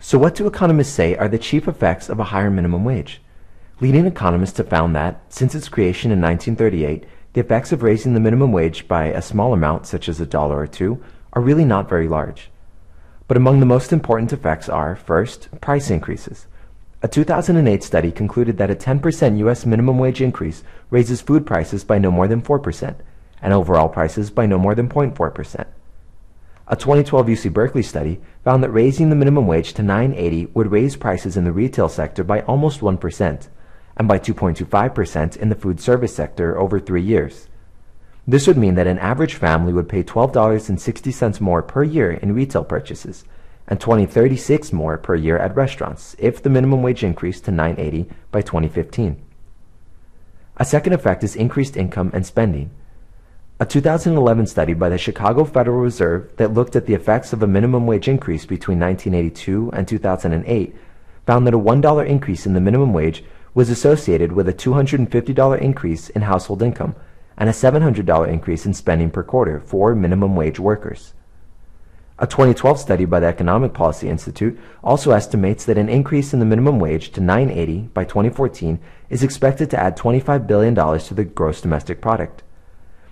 So what do economists say are the chief effects of a higher minimum wage? Leading economists have found that, since its creation in 1938, the effects of raising the minimum wage by a small amount, such as $1 or $2, are really not very large. But among the most important effects are, first, price increases. A 2008 study concluded that a 10% U.S. minimum wage increase raises food prices by no more than 4%, and overall prices by no more than 0.4%. A 2012 UC Berkeley study found that raising the minimum wage to $9.80 would raise prices in the retail sector by almost 1%, and by 2.25% in the food service sector over 3 years. This would mean that an average family would pay $12.60 more per year in retail purchases, and $20.36 more per year at restaurants if the minimum wage increased to $9.80 by 2015. A second effect is increased income and spending. A 2011 study by the Chicago Federal Reserve that looked at the effects of a minimum wage increase between 1982 and 2008 found that a $1 increase in the minimum wage was associated with a $250 increase in household income and a $700 increase in spending per quarter for minimum wage workers. A 2012 study by the Economic Policy Institute also estimates that an increase in the minimum wage to $9.80 by 2014 is expected to add $25 billion to the gross domestic product.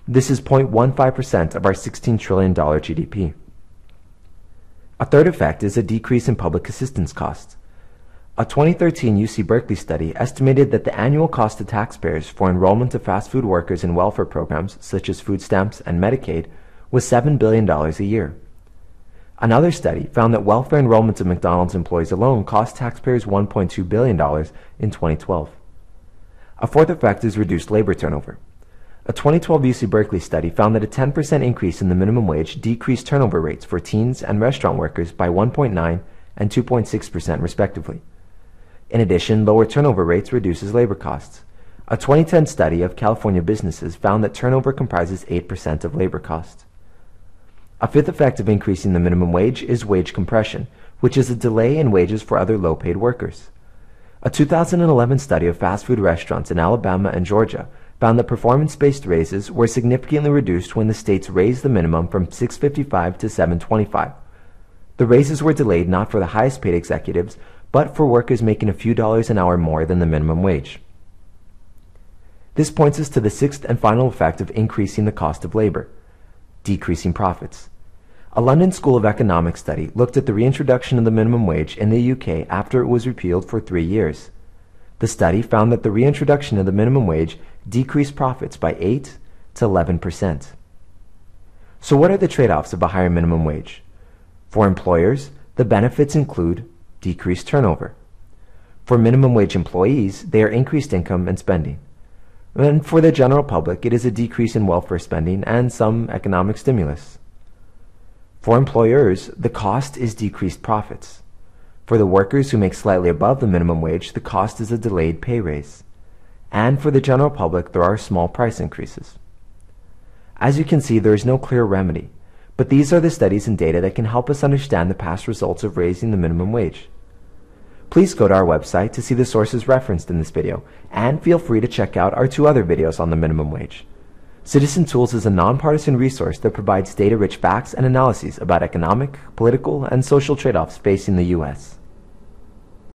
This is 0.15% of our $16 trillion GDP. A third effect is a decrease in public assistance costs. A 2013 UC Berkeley study estimated that the annual cost to taxpayers for enrollment of fast food workers in welfare programs such as food stamps and Medicaid was $7 billion a year. Another study found that welfare enrollment of McDonald's employees alone cost taxpayers $1.2 billion in 2012. A fourth effect is reduced labor turnover. A 2012 UC Berkeley study found that a 10% increase in the minimum wage decreased turnover rates for teens and restaurant workers by 1.9% and 2.6% respectively. In addition, lower turnover rates reduces labor costs. A 2010 study of California businesses found that turnover comprises 8% of labor costs. A fifth effect of increasing the minimum wage is wage compression, which is a delay in wages for other low-paid workers. A 2011 study of fast food restaurants in Alabama and Georgia found that performance-based raises were significantly reduced when the states raised the minimum from $6.55 to $7.25. The raises were delayed not for the highest-paid executives, but for workers making a few dollars an hour more than the minimum wage. This points us to the sixth and final effect of increasing the cost of labor: decreasing profits. A London School of Economics study looked at the reintroduction of the minimum wage in the UK after it was repealed for 3 years. The study found that the reintroduction of the minimum wage decreased profits by 8 to 11%. So what are the trade-offs of a higher minimum wage? For employers, the benefits include decreased turnover. For minimum wage employees, they are increased income and spending. And for the general public, it is a decrease in welfare spending and some economic stimulus. For employers, the cost is decreased profits. For the workers who make slightly above the minimum wage, the cost is a delayed pay raise. And for the general public, there are small price increases. As you can see, there is no clear remedy, but these are the studies and data that can help us understand the past results of raising the minimum wage. Please go to our website to see the sources referenced in this video, and feel free to check out our 2 other videos on the minimum wage. Citizen Tools is a nonpartisan resource that provides data-rich facts and analyses about economic, political, and social trade-offs facing the U.S.